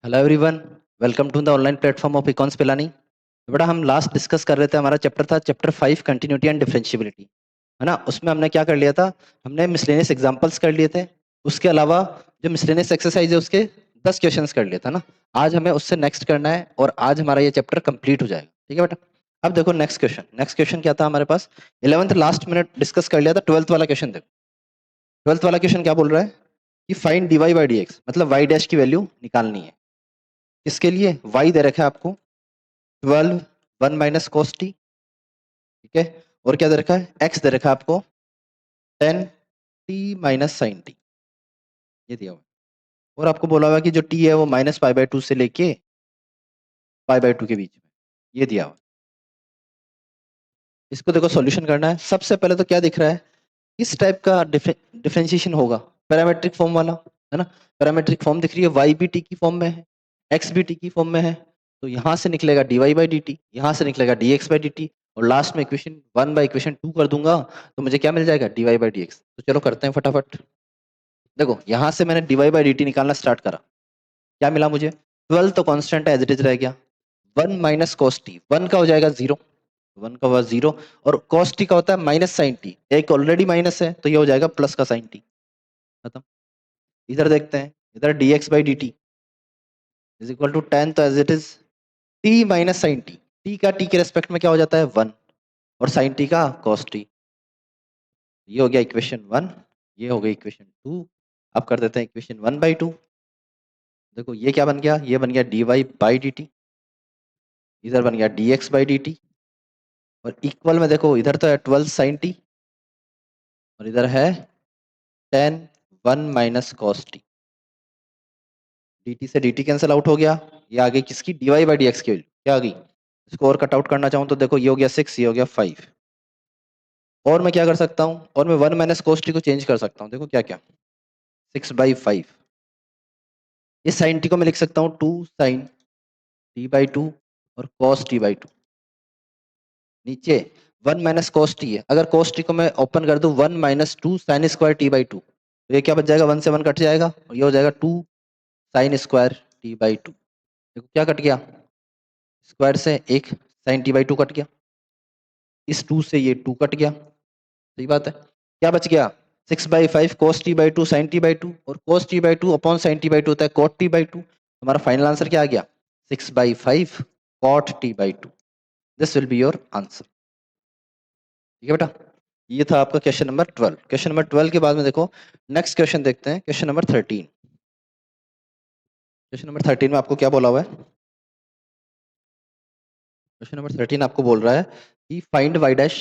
Hello everyone. Welcome to the online platform of इकॉन्स पिलानी। बेटा हम लास्ट डिस्कस कर रहे थे, हमारा चैप्टर था चैप्टर 5 कंटिन्यूटी एंड डिफरेंशियबिलिटी, है ना। उसमें हमने क्या कर लिया था, हमने मिसलेनियस एग्जांपल्स कर लिए थे। उसके अलावा जो मिसलेनियस एक्सरसाइज है उसके 10 क्वेश्चंस कर लिए थे ना। आज हमें उससे नेक्स्ट करना है और आज हमारा ये चैप्टर कंप्लीट हो जाएगा। ठीक है बेटा। अब देखो नेक्स्ट क्वेश्चन क्या था हमारे पास। 11th लास्ट मिनट डिस्कस कर लिया था। 12th वाला क्वेश्चन देखो। 12th वाला क्वेश्चन क्या बोल रहा है कि find dy by D x, मतलब वाई डैश की वैल्यू निकालनी है। इसके लिए y दे रखा है आपको 12 1 माइनस कोस टी। ठीक है। और क्या दे रखा है, x दे रखा है आपको 10 t माइनस साइन टी। ये दिया हुआ है। और आपको बोला हुआ है कि जो t है वो माइनस पाई बाई टू से लेके पाई बाई टू के बीच में। ये दिया हुआ है। इसको देखो सॉल्यूशन करना है। सबसे पहले तो क्या दिख रहा है, किस टाइप का डिफरेंशिएशन होगा, पैरामेट्रिक फॉर्म वाला, है ना। पैरामेट्रिक फॉर्म दिख रही है, y भी t की फॉर्म में है, x भी t की फॉर्म में है। तो यहां से निकलेगा dy बाई डी टी, यहां से निकलेगा dx बाई डी टी, और लास्ट में इक्वेशन 1 बाई इक्वेशन 2 कर दूंगा तो मुझे क्या मिल जाएगा, dy बाई डी एक्स। तो चलो करते हैं फटाफट। देखो यहां से मैंने dy बाई डी टी निकालना स्टार्ट करा, क्या मिला मुझे, 12 तो कांस्टेंट है, एज इट इज रह गया। 1 माइनस कॉस टी, 1 का हो जाएगा 0, 1 का हुआ 0, और कॉस टी का होता है माइनस साइन टी, एक ऑलरेडी माइनस है तो ये हो जाएगा प्लस का साइन टी। खत्म। इधर देखते हैं, इधर dx by d t is equal to 10, तो as it is t minus sine t, t का t के रेस्पेक्ट में क्या हो जाता है 1, और साइन टी का cos t। ये हो गया इक्वेशन 1, ये हो गई इक्वेशन 2। अब कर देते हैं इक्वेशन 1 बाई टू। देखो ये क्या बन गया, ये बन गया dy बाई डी टी, इधर बन गया dx बाई डी टी, और इक्वल में देखो इधर तो है 12 साइन टी, और इधर है 10 1 माइनस कॉस टी। dt से dt कैंसिल आउट हो गया, ये आ गई किसकी, dy बाई डी एक्स की वैल्यू क्या आ गई। इसको और कट आउट करना चाहूँ तो देखो ये हो गया 6, ये हो गया 5। और मैं क्या कर सकता हूँ, और मैं 1 माइनस कॉस टी को चेंज कर सकता हूँ। देखो क्या क्या, 6/5। इस साइन टी को मैं लिख सकता हूँ 2 साइन टी बाई टू, और कॉस टी बाई टू। नीचे 1 माइनस कॉस टी है, अगर कॉस टी को मैं ओपन कर दूं 1 minus two sign square t by to, तो ये क्या बच जाएगा, 1 से 1 कट जाएगा, और ये हो जाएगा 2 sine square t by two. देखो क्या कट गया, स्क्वायर से एक sine t by two cut गया, इस 2 से ये 2 कट गया। सही बात है। क्या बच गया, 6/5 cos t by two sine t by two, और cos t by two upon sine t by two होता है cot t बाई टू। हमारा फाइनल आंसर क्या आ गया, 6/5 cot t by two. This will be your answer. ठीक है बेटा। ये था आपका क्वेश्चन नंबर 12। क्वेश्चन नंबर 12 के बाद में देखो नेक्स्ट क्वेश्चन देखते हैं, क्वेश्चन नंबर 13। क्वेश्चन नंबर 13 में आपको क्या बोला हुआ है, क्वेश्चन नंबर 13 आपको बोल रहा है कि find y dash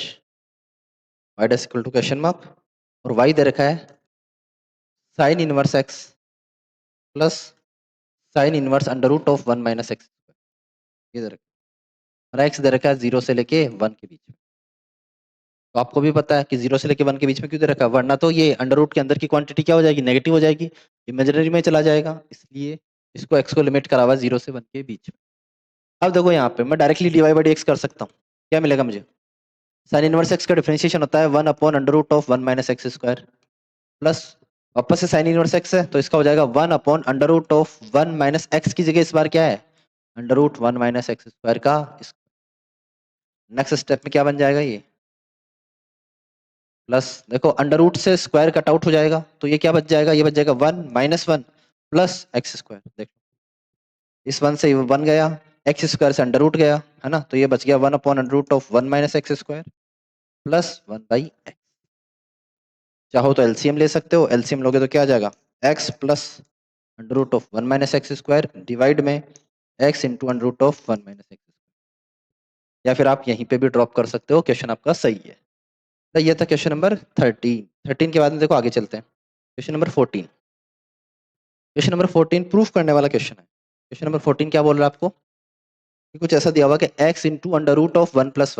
equal to question mark, और वाई दे रखा है sine inverse x plus sine inverse under root of 1 minus x. ये दे रखा है, और एक्स दे रखा है 0 से लेके 1 के बीच में। तो आपको भी पता है कि 0 से लेके 1 के बीच में क्यों दे रखा है, वरना तो ये अंडर रूट के अंदर की क्वांटिटी क्या हो जाएगी, नेगेटिव हो जाएगी, इमेजिनरी में चला जाएगा, इसलिए इसको एक्स को लिमिट करा हुआ 0 से 1 के बीच में। अब देखो यहाँ पे मैं directly dy by D x कर सकता हूँ। क्या मिलेगा मुझे, साइन इनवर्स एक्स का डिफरेंशिएशन होता है 1 upon under root of 1 minus x square, plus वापस से साइन इनवर्स एक्स है तो इसका हो जाएगा 1 upon under root of 1 minus x की जगह इस बार क्या है, under root 1 minus x square का। नेक्स्ट स्टेप में क्या बन जाएगा, ये प्लस, देखो अंडर रूट से स्क्वायर कट आउट हो जाएगा तो ये क्या बच जाएगा, ये बच जाएगा 1 माइनस 1 प्लस एक्स स्क्वायर। देखो इस 1 से ये 1 गया, एक्स स्क्वायर से अंडर रूट गया, है ना, तो ये बच गया 1 upon under root of 1 minus x square plus 1 by x. चाहो तो एलसीएम ले सकते हो, एलसीएम लोगे तो क्या आ जाएगा, x plus under root of 1 minus x square divide में x into under root of 1 minus x, या फिर आप यहीं पे भी ड्रॉप कर सकते हो, क्वेश्चन आपका सही है। तो ये था क्वेश्चन नंबर 13। 13 के बाद में देखो आगे चलते हैं, question number 14। Question number 14 proof करने वाला क्वेश्चन है। क्वेश्चन नंबर 14 क्या बोल रहा है आपको, कि कुछ ऐसा दिया हुआ कि x into under root of 1 plus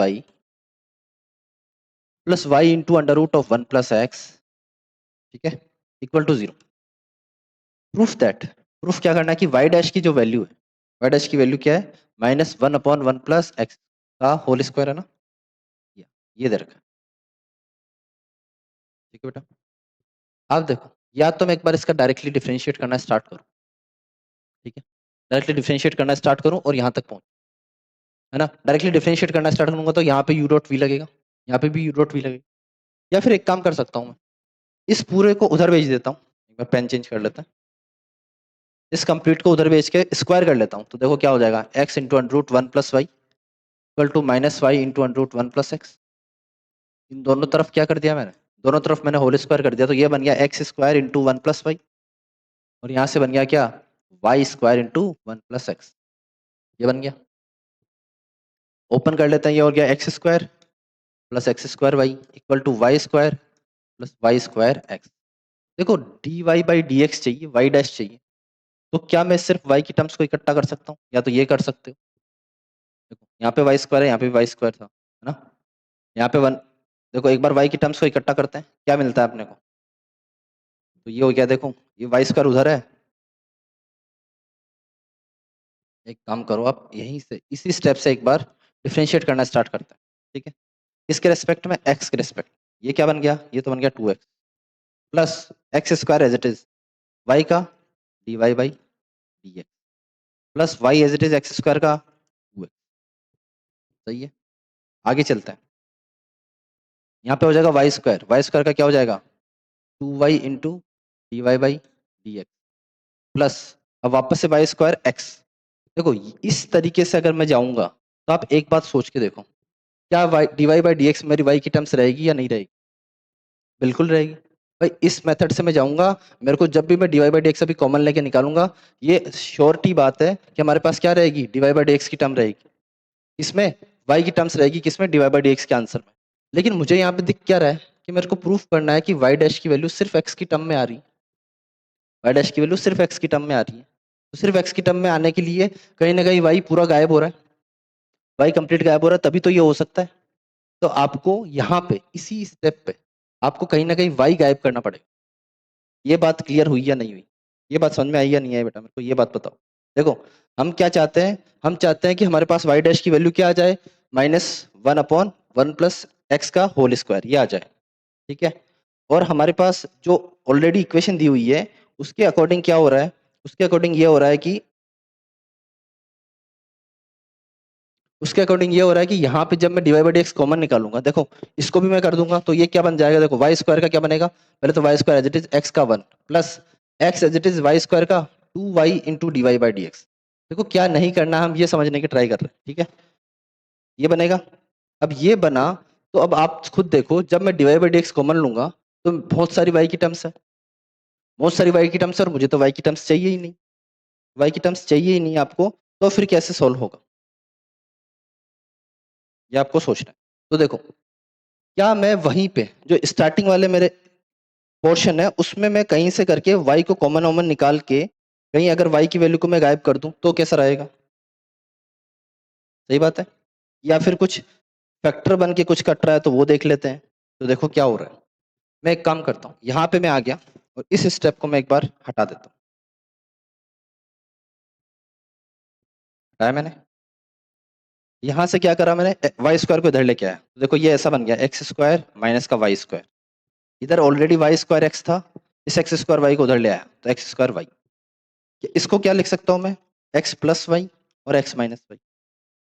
y into under root of 1 plus x, ठीक है, equal to 0। Proof that, proof क्या करना है कि वाई डैश की जो वैल्यू है, वाई डैश की वैल्यू क्या है, -1 अपॉन 1 प्लस एक्स का होल स्क्वायर, है ना। ये दे रखा है। ठीक है बेटा। आप देखो, या तो मैं एक बार इसका डायरेक्टली डिफरेंशिएट करना स्टार्ट करूँ, ठीक है, डायरेक्टली डिफरेंशिएट करना स्टार्ट करूं और यहाँ तक पहुंच, है ना, डायरेक्टली डिफरेंशिएट करना स्टार्ट करूंगा तो यहाँ पे यू डॉट वी लगेगा, यहाँ पे भी यू डॉट वी लगेगा। या फिर एक काम कर सकता हूँ मैं, इस पूरे को उधर भेज देता हूँ, एक बार पेन चेंज कर लेता है, इस कंप्लीट को उधर भेज के स्क्वायर कर लेता हूँ, तो देखो क्या हो जाएगा, x into under root one plus y equal to minus y into under root one plus x. इन दोनों तरफ क्या कर दिया मैंने, दोनों तरफ मैंने होल स्क्वायर कर दिया, तो ये बन गया x square into one plus y, और यहाँ से बन गया क्या, y square into one plus x, ये बन गया। ओपन कर लेते हैं, ये हो गया x square plus x square y equal to y square plus y square x. देखो d Y by D x चाहिए, वाई डैश चाहिए, तो क्या मैं सिर्फ वाई की टर्म्स को इकट्ठा कर सकता हूँ, या तो ये कर सकते हो, देखो यहाँ पे वाई स्क्वायर है, यहाँ पे भी वाई स्क्वायर था, है ना, यहाँ पे वन, देखो एक बार वाई की टर्म्स को इकट्ठा करते हैं, क्या मिलता है अपने को, तो ये हो गया, देखो ये वाई स्क्वायर उधर है, एक काम करो आप यहीं से इसी स्टेप से एक बार डिफरेंशिएट करना स्टार्ट करते हैं, ठीक है, इसके रेस्पेक्ट में एक्स के रेस्पेक्ट, ये क्या बन गया, ये तो बन गया 2x plus x square as it is y का d Y by D x plus y as it is x square का 2x। सही है, आगे चलते हैं, यहाँ पे हो जाएगा वाई स्क्वायर का क्या हो जाएगा, 2y into D Y by D x plus, अब वापस से वाई स्क्वायर एक्स। देखो इस तरीके से अगर मैं जाऊंगा तो आप एक बात सोच के देखो, क्या y d Y by D x मेरी वाई की टर्म्स रहेगी या नहीं रहेगी, बिल्कुल रहेगी। भाई इस मेथड से मैं जाऊंगा, मेरे को जब भी मैं d Y by D x अभी कॉमन लेके निकालूंगा, ये श्योरिटी बात है कि हमारे पास क्या रहेगी, d Y by D x की टर्म रहेगी, इसमें वाई की टर्म्स रहेगी, किसमें, d Y by D x के आंसर में। लेकिन मुझे यहाँ पे दिख क्या रहा है कि मेरे को प्रूफ करना है कि वाई डैश की वैल्यू सिर्फ एक्स की टर्म में आ रही है, वाई डैश की वैल्यू सिर्फ एक्स की टर्म में आ रही है, तो सिर्फ एक्स की टर्म में आने के लिए कहीं ना कहीं वाई पूरा गायब हो रहा है, वाई कंप्लीट गायब हो रहा है, तभी तो ये हो सकता है। तो आपको यहाँ पे इसी स्टेप पे आपको कहीं ना कहीं वाई गायब करना पड़ेगा। ये बात क्लियर हुई या नहीं हुई, ये बात समझ में आई या नहीं आई बेटा, मेरे को ये बात बताओ। देखो हम क्या चाहते हैं, हम चाहते हैं कि हमारे पास वाई डैश की वैल्यू क्या आ जाए, minus one upon one plus x का होल स्क्वायर, ये आ जाए, ठीक है। और हमारे पास जो ऑलरेडी इक्वेशन दी हुई है उसके अकॉर्डिंग क्या हो रहा है, उसके अकॉर्डिंग ये हो रहा है कि उसके अकॉर्डिंग ये हो रहा है कि यहाँ पे जब मैं d Y by D x common निकालूंगा, देखो इसको भी मैं कर दूंगा, तो ये क्या बन जाएगा, देखो वाई स्क्वायर का क्या बनेगा, पहले तो y square as it is x का one plus x as it is y square का 2y into D Y by D x. देखो क्या नहीं करना, हम ये समझने की ट्राई कर रहे हैं, ठीक है, ये बनेगा। अब ये बना, तो अब आप खुद देखो, जब मैं d Y by D x common लूंगा तो बहुत सारी वाई की टर्म्स है, बहुत सारी वाई की टर्म्स है, और मुझे तो वाई की टर्म्स चाहिए ही नहीं, वाई की टर्म्स चाहिए ही नहीं आपको, तो फिर कैसे सॉल्व होगा, ये आपको सोचना है। तो देखो क्या मैं वहीं पे जो स्टार्टिंग वाले मेरे पोर्शन है उसमें मैं कहीं से करके y को कॉमन वॉमन निकाल के कहीं अगर y की वैल्यू को मैं गायब कर दूं तो कैसा रहेगा, सही बात है, या फिर कुछ फैक्टर बन के कुछ कट रहा है तो वो देख लेते हैं। तो देखो क्या हो रहा है, मैं एक काम करता हूँ, यहाँ पे मैं आ गया और इस स्टेप को मैं एक बार हटा देता हूँ, हटाया मैंने, यहाँ से क्या करा मैंने, वाई स्क्वायर को इधर लेके आया, तो देखो ये ऐसा बन गया एक्स स्क्वायर माइनस का वाई स्क्वायर, इधर ऑलरेडी वाई स्क्वायर एक्स था, इस एक्स स्क्वायर वाई को उधर ले आया तो एक्स स्क्वायर वाई, इसको क्या लिख सकता हूँ मैं, एक्स प्लस वाई और एक्स माइनस वाई,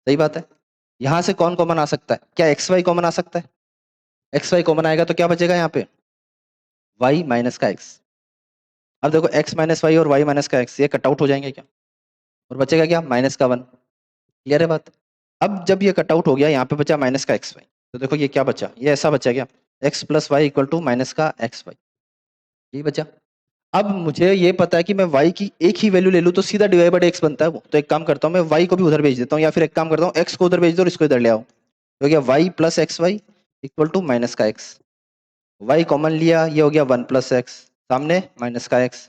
सही बात है। यहाँ से कौन कॉमन आ सकता है, क्या एक्स वाई कॉमन आ सकता है, एक्स वाई कॉमन आएगा तो क्या बचेगा यहाँ पे, वाई माइनस का एक्स। अब देखो एक्स माइनस वाई और वाई माइनस का एक्स ये कट आउट हो जाएंगे क्या, और बचेगा क्या, माइनस का वन, क्लियर है बात। अब जब ये कट आउट हो गया, यहाँ पे बचा माइनस का एक्स वाई, तो देखो ये क्या बचा, ये ऐसा बचा क्या, x plus y equal to minus का एक्स वाई, यही बचा। अब मुझे ये पता है कि मैं y की एक ही वैल्यू ले लूं तो सीधा डिवाइड बाय x बनता है वो, तो एक काम करता हूँ मैं y को भी उधर भेज देता हूँ, या फिर एक काम करता हूँ x को उधर भेज दो और इसको इधर ले आओ, तो क्या y plus x y equal to minus का x, y कॉमन लिया, ये हो गया वन प्लस एक्स, सामने माइनस का x,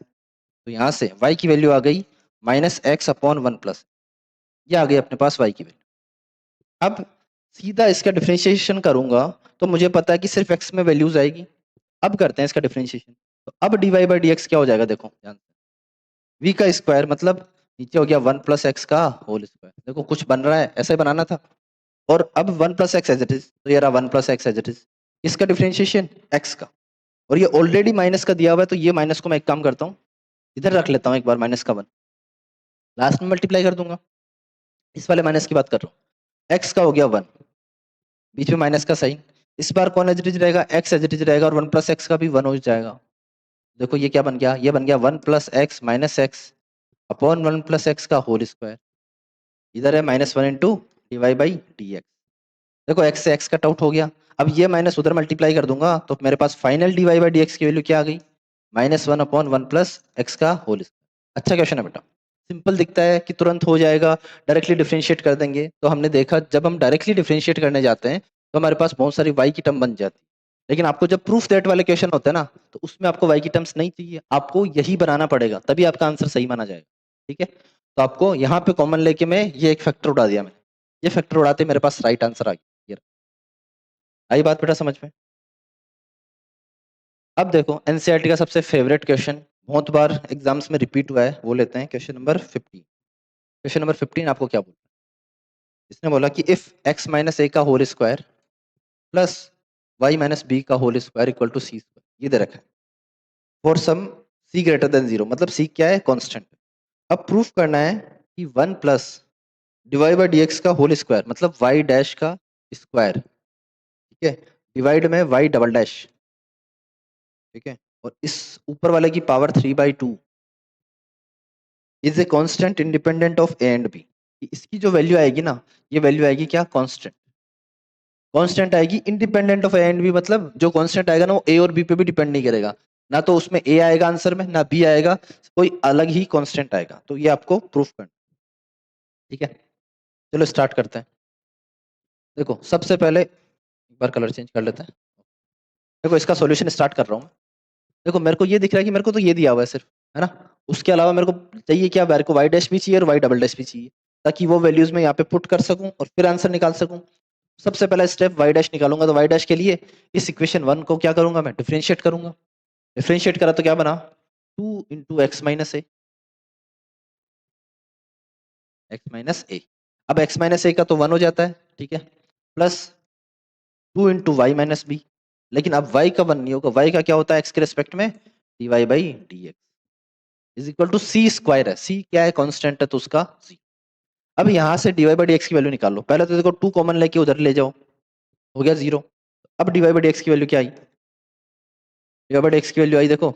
तो यहाँ से y की वैल्यू आ गई minus x upon one plus, ये आ गई अपने पास y की वैल्यू। अब सीधा इसका डिफरेंशिएशन करूंगा तो मुझे पता है कि सिर्फ x में वैल्यूज आएगी। अब करते हैं इसका डिफरेंशिएशन, तो अब d Y by D x क्या हो जाएगा, देखो ध्यान से, v का स्क्वायर मतलब नीचे हो गया वन प्लस एक्स का होल स्क्वायर, देखो कुछ बन रहा है, ऐसे बनाना था, और अब one plus x as it is, तो ये रहा one plus x as it is, इसका डिफरेंशिएशन एक्स का, और ये ऑलरेडी माइनस का दिया हुआ है, तो ये माइनस को मैं एक काम करता हूँ इधर रख लेता हूँ एक बार, माइनस का वन, लास्ट में मल्टीप्लाई कर दूंगा। इस वाले माइनस की बात कर रहा हूँ, एक्स का हो गया 1, बीच में माइनस का साइन। इस बार कौन एज इट इज रहेगा, एक्स एज इट इज रहेगा, और 1 प्लस एक्स का भी 1 हो जाएगा। देखो ये क्या बन गया, ये बन गया 1 plus x minus x upon 1 plus x का होल स्क्वायर। इधर है -1 into D Y by D x. देखो एक्स से एक्स कट आउट हो गया। अब ये माइनस उधर मल्टीप्लाई कर दूंगा तो मेरे पास final d Y by D x की वैल्यू क्या आ गई, -1 अपॉन 1 प्लस एक्स का होल स्क्वायर। अच्छा क्वेश्चन है बेटा, सिंपल दिखता है कि तुरंत हो जाएगा, डायरेक्टली डिफरेंशिएट कर देंगे। तो हमने देखा जब हम डायरेक्टली डिफरेंशिएट करने जाते हैं तो हमारे पास बहुत सारी वाई की टर्म बन जाती है। लेकिन आपको जब प्रूफ दैट वाले क्वेश्चन होते हैं ना, तो उसमें आपको वाई की टर्म्स नहीं चाहिए, आपको यही बनाना पड़ेगा, तभी आपका आंसर सही माना जाएगा। ठीक है, तो आपको यहाँ पे कॉमन लेके मैं ये एक फैक्टर उड़ा दिया मैंने, ये फैक्टर उड़ाते मेरे पास राइट आंसर आ गया। ये आई बात बेटा समझ में? अब देखो एनसीईआरटी का सबसे फेवरेट क्वेश्चन, बहुत बार एग्जाम्स में रिपीट हुआ है, वो लेते हैं क्वेश्चन नंबर 15। क्वेश्चन नंबर 15 आपको क्या बोलता है, इसने बोला कि इफ x माइनस ए का whole square plus Y minus B का whole square equal to C square, ये दे रखा है for some C greater than zero, मतलब सी क्या है, कांस्टेंट। अब प्रूफ करना है कि 1 plus divide by D x का होल स्क्वायर मतलब वाई डैश का स्क्वायर, ठीक है, डिवाइड में वाई डबल डैश, ठीक है, और इस ऊपर वाले की power 3/2 is a constant independent of a and b. इसकी जो वैल्यू आएगी ना, ये वैल्यू आएगी क्या, कांस्टेंट। कांस्टेंट आएगी independent of a and b, मतलब जो कांस्टेंट आएगा ना वो ए और बी पे भी डिपेंड नहीं करेगा, ना तो उसमें ए आएगा आंसर में ना बी आएगा, कोई अलग ही कांस्टेंट आएगा। तो ये आपको प्रूफ करना, ठीक है। चलो स्टार्ट करते हैं। देखो सबसे पहले एक बार कलर चेंज कर लेते हैं। देखो इसका सॉल्यूशन स्टार्ट कर रहा हूँ। देखो मेरे को ये दिख रहा है कि मेरे को तो ये दिया हुआ है सिर्फ, है ना, उसके अलावा मेरे को चाहिए क्या, मेरे को वाई डैश भी चाहिए और वाई डबल डैश भी चाहिए, ताकि वो वैल्यूज मैं यहाँ पे पुट कर सकूं और फिर आंसर निकाल सकूं। सबसे पहला स्टेप वाई डैश निकालूंगा, तो वाई डैश के लिए इस इक्वेशन 1 को क्या करूंगा, मैं डिफरेंशिएट करूंगा। डिफरेंशिएट करा तो क्या बना, 2 इंटू एक्स माइनस ए, एक्स माइनस ए। अब एक्स माइनस ए का तो 1 हो जाता है, ठीक है, plus 2 into y minus b. लेकिन अब वाई का 1 नहीं होगा, वाई का क्या होता है एक्स के रेस्पेक्ट में, D Y by D x is equal to C square है, सी क्या है, कांस्टेंट है तो उसका सी। अब यहाँ से d Y by D x की वैल्यू निकाल लो, पहले तो देखो 2 कॉमन लेके उधर ले जाओ, हो गया 0। अब d Y by D x की वैल्यू क्या आई, d Y by D x की वैल्यू आई देखो,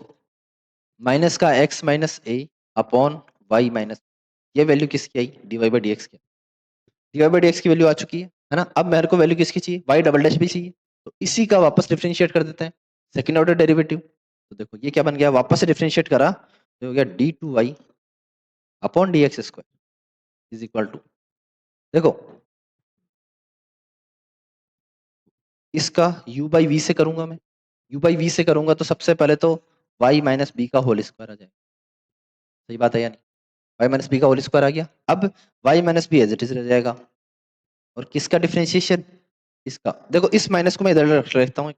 माइनस का x minus a upon y minus, ये वैल्यू किसकी आई, d Y by D x की। D Y by D x की वैल्यू आ चुकी है ना। अब मेरे को वैल्यू किसकी चाहिए, वाई डबल डैश भी चाहिए, तो इसी का वापस डिफरेंशिएट कर देते हैं, सेकंड ऑर्डर डेरिवेटिव। तो देखो ये क्या बन गया, वापस से डिफरेंशिएट करा तो हो गया d two Y upon D x square is equal to, देखो इसका u बाई वी से करूंगा मैं, u बाई वी से करूंगा तो सबसे पहले तो y माइनस बी का होल स्क्वायर आ जाएगा। सही बात है या नहीं, y माइनस बी का होल स्क्वायर आ गया। अब y minus b as it is रह जाएगा, और किसका डिफरेंशिएशन, इसका। देखो इस माइनस को मैं इधर रख लेता हूँ,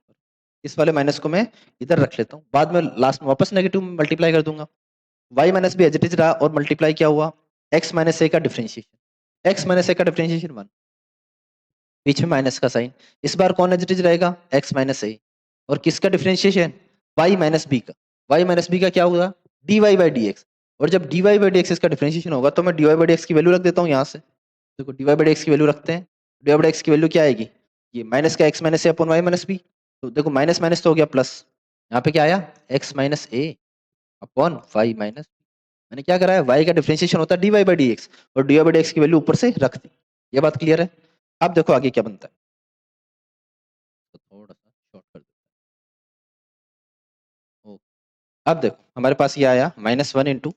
इस वाले माइनस को मैं इधर रख लेता हूँ, बाद में लास्ट में वापस नेगेटिव मल्टीप्लाई कर दूंगा। y minus b as it is रहा और मल्टीप्लाई क्या हुआ, x माइनस ए का डिफरेंशिएशन, x माइनस ए का डिफरेंशिएशन 1, बीच में माइनस का साइन। इस बार कौन एज इट इज रहेगा, x माइनस ए, और किसका डिफरेंशिएशन, y माइनस बी का। y माइनस बी का क्या होगा, dy बाई डी एक्स, और जब dy बाई डी एक्स इसका डिफरेंशिएशन होगा तो मैं dy बाई डी एक्स की वैल्यू रख देता हूँ यहाँ से। देखो dy बाई डी एक्स की वैल्यू रखते हैं, dy बाई डी एक्स की वैल्यू क्या आएगी, ये माइनस का x minus a upon y minus B. तो देखो माइनस माइनस तो हो गया प्लस, यहाँ पे क्या आया, x minus a upon y minus, मैंने क्या करा है, y का डिफरेंशिएशन होता है dy बाई डी एक्स, और dy बाई डी एक्स की वैल्यू ऊपर से रख दी। ये बात क्लियर है। अब देखो आगे क्या बनता है, तो थोड़ा सा शॉर्ट कर देता हूँ। अब देखो हमारे पास ये आया -1 into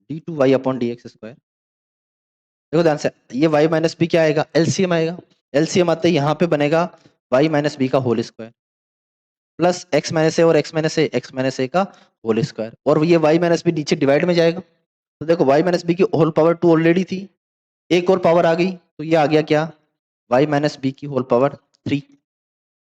d two Y upon D x square. देखो ध्यान से, ये y माइनस बी क्या आएगा, एलसीएम आएगा, एलसीएम आते ही यहाँ पे बनेगा y माइनस बी का whole square plus x minus a और x माइनस ए का होल स्क्वायर, और ये y माइनस बी नीचे डिवाइड में जाएगा। तो देखो y माइनस बी की होल पावर 2 ऑलरेडी थी, एक और पावर आ गई तो ये आ गया क्या, y माइनस बी की होल पावर 3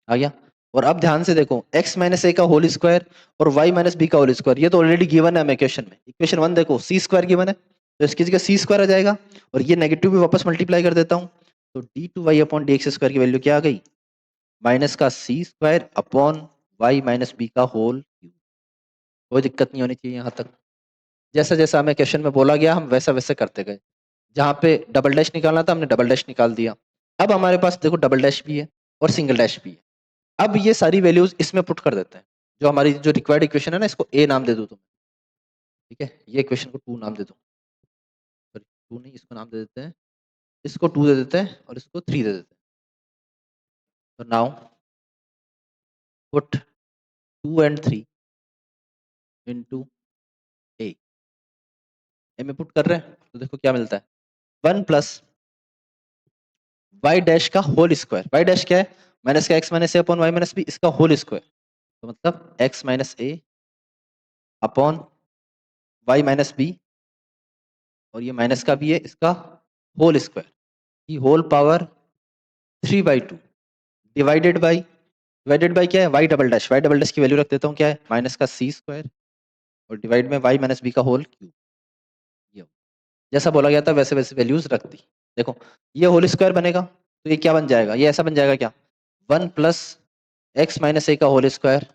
आ गया। और अब ध्यान से देखो x माइनस ए का होल स्क्वायर और y माइनस बी का होल स्क्वायर, ये तो ऑलरेडी गिवन है हमें इक्वेशन में, इक्वेशन 1 देखो सी स्क्वायर गिवन है, तो इसकी जगह सी स्क्वायर आ जाएगा, और ये नेगेटिव भी वापस मल्टीप्लाई कर देता हूँ, तो d two Y upon D x square की वैल्यू क्या आ गई, माइनस का c square upon y minus B का होल क्यूब। कोई दिक्कत नहीं होनी चाहिए यहाँ तक। जैसा जैसा हमें क्वेश्चन में बोला गया हम वैसा वैसे करते गए। जहाँ पे डबल डैश निकालना था हमने डबल डैश निकाल दिया। अब हमारे पास देखो डबल डैश भी है और सिंगल डैश भी है। अब ये सारी वैल्यूज इसमें पुट कर देते हैं। जो हमारी जो रिक्वायर्ड इक्वेशन है ना, इसको ए नाम दे दो तुम। ठीक है, ये इक्वेशन को 2 नाम दे दो। सॉरी, 2 नहीं, इसको नाम दे देते हैं, इसको 2 दे देते हैं और इसको 3 दे देते हैं। तो नाउ पुट 2 एंड 3 इनटू ए। ए में पुट कर रहे हैं तो देखो क्या मिलता है, 1 प्लस वाई डैश का होल स्क्वायर। वाई डैश क्या है, माइनस का x minus a upon y minus b, इसका होल स्क्वायर। तो मतलब x minus a upon y minus b, और ये माइनस का भी है, इसका होल स्क्वायर की होल पावर 3/2 डिवाइडेड बाई क्या है, y double dash. Y double dash की वैल्यू रख देता हूँ, क्या है, माइनस का सी स्क्वायर और डिवाइड में वाई माइनस बी का होल क्यूब। ये जैसा बोला गया था वैसे वैसे वैल्यूज रख दी। देखो ये होल स्क्वायर बनेगा तो ये क्या बन जाएगा, ये ऐसा बन जाएगा क्या, 1 प्लस एक्स माइनस ए का whole square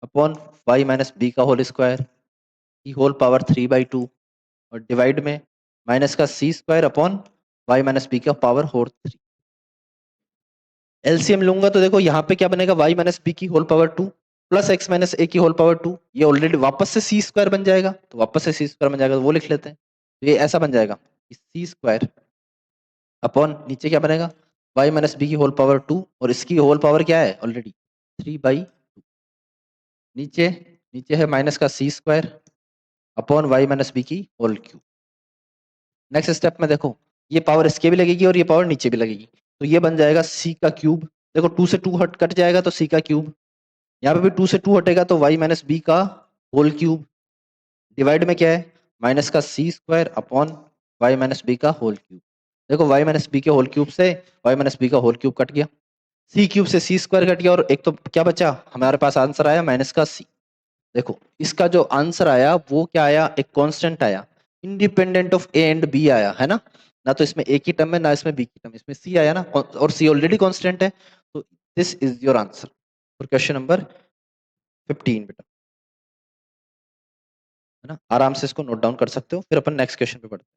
upon y minus B का होल स्क्वायर की होल पावर 3/2 और डिवाइड में माइनस का c square upon y minus B का पावर होल 3। एलसीएम लूंगा तो देखो यहाँ पे क्या बनेगा, वाई माइनस बी की whole power 2 plus x minus a की होल पावर 2। ये ऑलरेडी वापस से सी स्क्वायर बन जाएगा, तो वापस से सी स्क्वायर बन जाएगा, तो वो लिख लेते हैं। तो ये ऐसा बन जाएगा कि सी स्क्वायर अपॉन नीचे क्या बनेगा, वाई माइनस बी की होल पावर 2 और इसकी होल पावर क्या है ऑलरेडी 3/2। नीचे नीचे है माइनस का c square upon y minus b की होल क्यूब। नेक्स्ट स्टेप में देखो ये पावर इसके भी लगेगी और ये पावर नीचे भी लगेगी, तो ये बन जाएगा सी का क्यूब। देखो 2 से 2 हट कट जाएगा तो सी का क्यूब, यहाँ पे भी 2 से 2 हटेगा तो वाई माइनस बी का होल क्यूब। डिवाइड में क्या है, माइनस का c square upon y minus B का होल क्यूब। देखो वाई माइनस बी के होल क्यूब से वाई माइनस बी का होल क्यूब कट गया, सी क्यूब से सी स्क्वायर कट गया, और एक तो क्या बचा हमारे पास आंसर आया माइनस का सी। देखो इसका जो आंसर आया वो क्या आया, एक कांस्टेंट आया, independent of a and b आया है ना। ना तो इसमें ए की टर्म है ना इसमें बी की टर्म, इसमें सी आया ना, और सी ऑलरेडी कांस्टेंट है। तो this is your answer for question number 15 बेटा, है ना। आराम से इसको नोट डाउन कर सकते हो, फिर अपन नेक्स्ट क्वेश्चन पे बढ़ते हैं।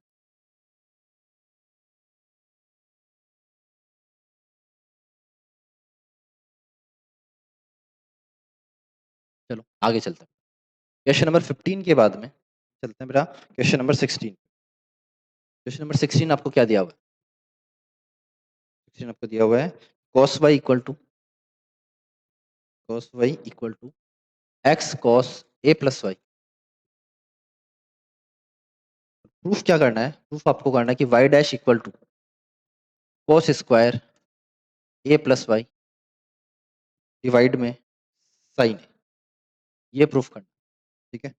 चलो आगे चलते हैं, क्वेश्चन नंबर 15 के बाद में चलते हैं बेटा क्वेश्चन नंबर 16। क्वेश्चन नंबर 16 आपको क्या दिया हुआ है, 16 आपको दिया हुआ है cos y equal to x cos a plus y. Proof क्या करना है, प्रूफ आपको करना है कि y dash equal to cos square a plus y divide में साइन है। ये प्रूफ करना है, ठीक है,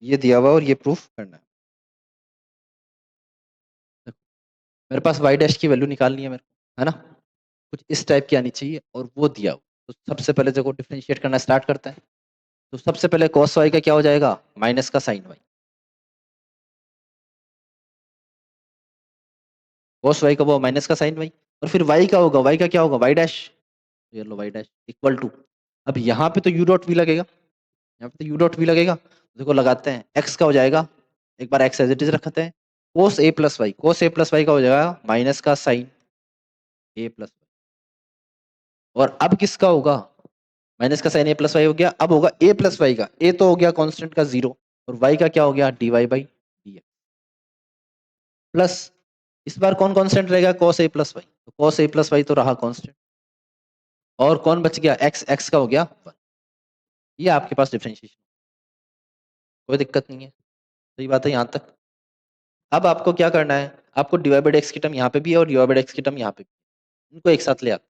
ये दिया हुआ और ये प्रूफ करना है। देखो, मेरे पास y डैश की वैल्यू निकालनी है मेरे को, है ना, कुछ इस टाइप की आनी चाहिए और वो दिया हो। तो सबसे पहले देखो डिफरेंशिएट करना स्टार्ट करते हैं। तो सबसे पहले cos y का क्या हो जाएगा, माइनस का साइन y। cos y का वो माइनस का साइन y, और फिर y का होगा, y का क्या होगा, y डैश। ये लो y डैश इक्वल टू, अब यहाँ पे तो u डॉट v लगेगा, यहाँ पे तो u डॉट v लगेगा, देखो लगाते हैं, x का हो जाएगा, एक बार x एज इट इज रखते हैं, cos a plus y, cos a plus y का हो जाएगा माइनस का साइन a प्लस वाई। और अब किसका होगा, माइनस का साइन a प्लस वाई हो गया, अब होगा a प्लस वाई का, a तो हो गया कांस्टेंट का 0 और y का क्या हो गया dy बाई dx प्लस, इस बार कौन कांस्टेंट रहेगा, cos a प्लस वाई, तो cos a प्लस वाई तो रहा कांस्टेंट, और कौन बच गया x, x का हो गया 1। ये आपके पास डिफरेंशिएशन, कोई दिक्कत नहीं है, सही बात है यहाँ तक। अब आपको क्या करना है, आपको डिवाइड बाई एक्स की टर्म यहाँ पे भी है और डिवाइड बाई एक्स की टर्म यहाँ पे भी, इनको एक साथ ले आते,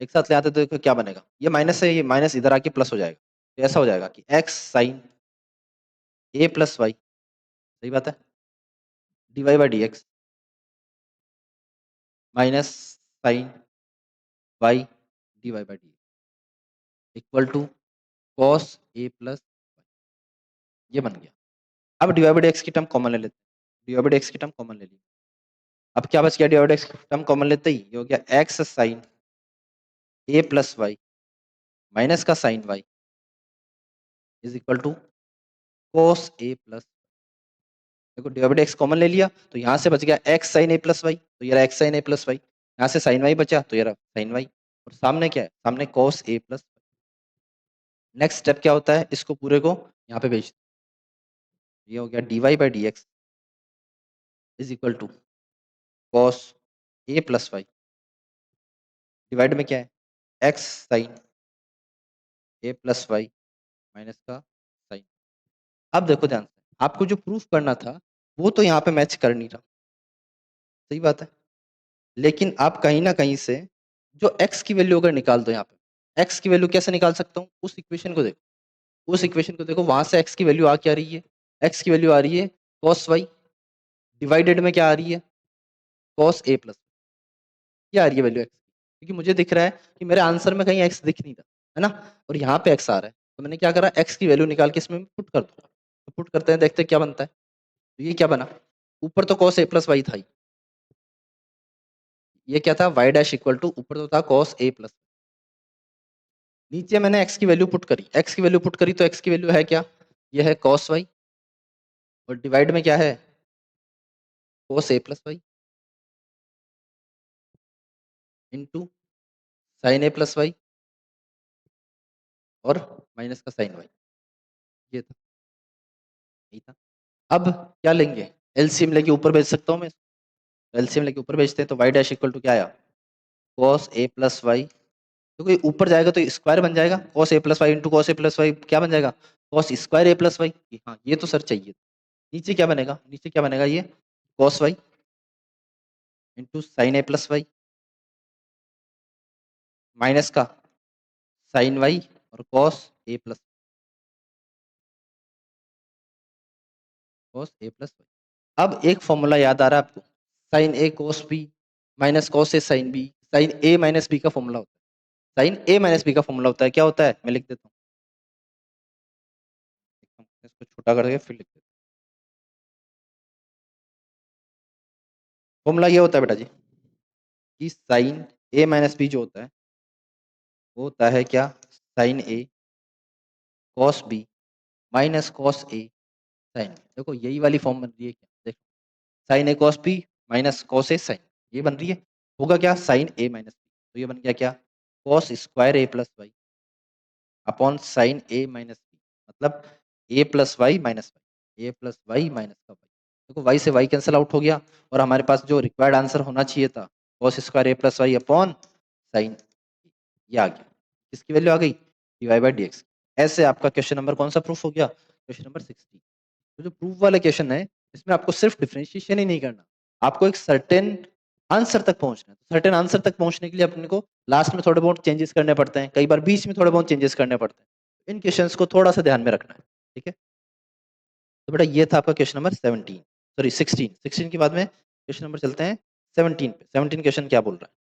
एक साथ ले आते तो देखो क्या बनेगा, ये माइनस है, ये माइनस इधर आके प्लस हो जाएगा, तो ऐसा हो जाएगा कि x sine a plus y, सही बात है, d y d x minus sine y d Y by d equal to cos a plus, ये बन गया। अब डिवाइड बाई एक्स की टर्म कॉमन ले लेते हैं, डिवाइड बाई एक्स की टर्म कॉमन ले ली, अब क्या बच गया, डिवाइड बाई एक्स की टर्म कॉमन लेते ही ये हो गया x sine a plus Y minus का sine y is equal to cos a plus, देखो डिवाइड एक्स कॉमन ले लिया तो यहाँ से बच गया x sine a plus y, तो ये रहा x sine a plus y, यहाँ से साइन वाई बचा तो ये रहा साइन वाई, और सामने क्या है, सामने cos a plus. Next step क्या होता है, इसको पूरे को यहाँ पे भेज, ये हो गया dy by D x is equal to cos a plus y, divide में क्या है, x sine a plus Y minus का साइन। अब देखो ध्यान से, आपको जो प्रूफ करना था वो तो यहाँ पे मैच कर नहीं रहा, सही बात है, लेकिन आप कहीं ना कहीं से जो x की वैल्यू अगर निकाल दो, यहाँ पे x की वैल्यू कैसे निकाल सकता हूँ, उस इक्वेशन को देखो, उस इक्वेशन को देखो, वहां से x की वैल्यू आ क्या रही है, x की वैल्यू आ रही है cos y, डिवाइडेड में क्या आ रही है, cos a प्लस, क्या आ रही है वैल्यू x की, क्योंकि मुझे दिख रहा है कि मेरे आंसर में कहीं x दिख नहीं रहा है ना, और यहाँ पे x आ रहा है, तो मैंने क्या करा, x की वैल्यू निकाल के इसमें पुट कर दूंगा, तो पुट करते हैं, देखते हैं क्या बनता है, तो ये क्या बना, ऊपर तो cos a प्लस वाई था ही, ये क्या था, y डैश इक्वल टू, ऊपर तो था cos a प्लस, नीचे मैंने x की वैल्यू पुट करी, x की वैल्यू पुट करी तो x की वैल्यू है क्या, ये है cos y, और डिवाइड में क्या है, cos a plus y into sine a plus y और माइनस का साइन वाई, ये था, यही था। अब क्या लेंगे, एलसीएम लेके ऊपर भेज सकता हूँ मैं, एलसीएम लेके ऊपर भेजते हैं तो y डैश इक्वल टू क्या आया, cos a प्लस वाई, तो कोई ऊपर जाएगा तो स्क्वायर बन जाएगा, cos a plus y into cos a plus y क्या बन जाएगा, cos square a plus y, हाँ ये तो सर चाहिए, नीचे क्या बनेगा, नीचे क्या बनेगा, ये cos y into sine a plus Y minus का साइन वाई और cos a plus, cos a plus y. अब एक फॉर्मूला याद आ रहा है आपको, sine a cos b minus cos a sine b, sine a minus b का फॉर्मूला होता है, साइन a माइनस b का फॉर्मूला होता है, क्या होता है, मैं लिख देता हूँ, इसको छोटा करके फिर लिख देता हूँ, फॉर्मूला ये होता है बेटा जी, कि साइन a माइनस b जो होता है वो होता है क्या, sine a cos b minus cos a sine, देखो यही वाली फॉर्म बन रही है, क्या देखो, sine a cos b minus cos a sine, ये बन रही है, होगा क्या, साइन a माइनस b, तो ये बन गया क्या, cos square a plus y upon sine a minus b, मतलब a plus Y minus y, a plus Y minus का वाई, देखो y से y कैंसिल आउट हो गया, और हमारे पास जो रिक्वायर्ड आंसर होना चाहिए था, cos square a plus y upon sine, ये आ गया, किसकी वैल्यू आ गई, dy बाई डी एक्स। ऐसे आपका क्वेश्चन नंबर कौन सा प्रूफ हो गया, क्वेश्चन नंबर 60। तो जो प्रूफ वाला क्वेश्चन है, इसमें आपको सिर्फ डिफरेंशिएशन ही नहीं करना, आपको एक सर्टेन आंसर तक पहुंचना है, सर्टेन आंसर तक पहुंचने के लिए अपने को लास्ट में थोड़े बहुत चेंजेस करने पड़ते हैं, कई बार बीच में थोड़े बहुत चेंजेस करने पड़ते हैं, इन क्वेश्चंस को थोड़ा सा ध्यान में रखना है, ठीक है। तो बेटा ये था आपका क्वेश्चन नंबर 17, सॉरी 16, 16 के बाद में क्वेश्चन नंबर चलते हैं 17 पे। 17 क्वेश्चन क्या बोल रहा है,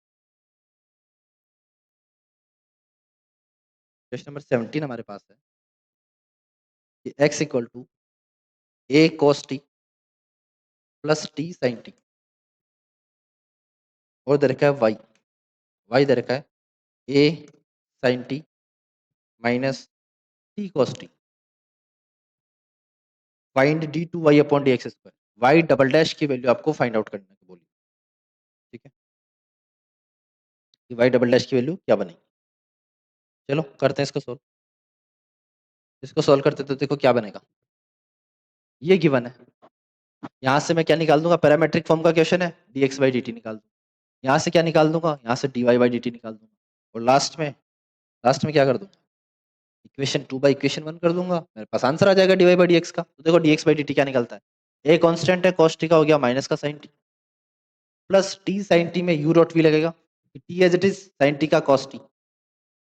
क्वेश्चन नंबर 17 हमारे पास है कि x equal to a cos t plus t sin t, और दे रखा है y दे रखा है a sin t minus t cos t, find d two Y upon D x square, y double dash की वैल्यू आपको फाइंड आउट करने को बोली, ठीक है, कि वाई डबल डैश की वैल्यू क्या बनेगी। चलो करते हैं इसको सोल्व, इसको सोल्व करते तो देखो क्या बनेगा, ये गिवन है, यहाँ से मैं क्या निकाल दूंगा, पैरामेट्रिक फॉर्म का क्वेश्चन है, d x by d t निकाल दूंगा, यहाँ से क्या निकाल दूंगा, यहाँ से d Y by d t निकाल दूंगा, और लास्ट में क्या कर दूंगा, इक्वेशन 2 बाई इक्वेशन 1 कर दूंगा, मेरे पास आंसर आ जाएगा D Y by D x का। तो देखो d x by d t क्या निकलता है, ए कांस्टेंट है cos t का, हो गया माइनस का sin t, plus t sin t में u डॉट v लगेगा, t as it is sin t का cos t,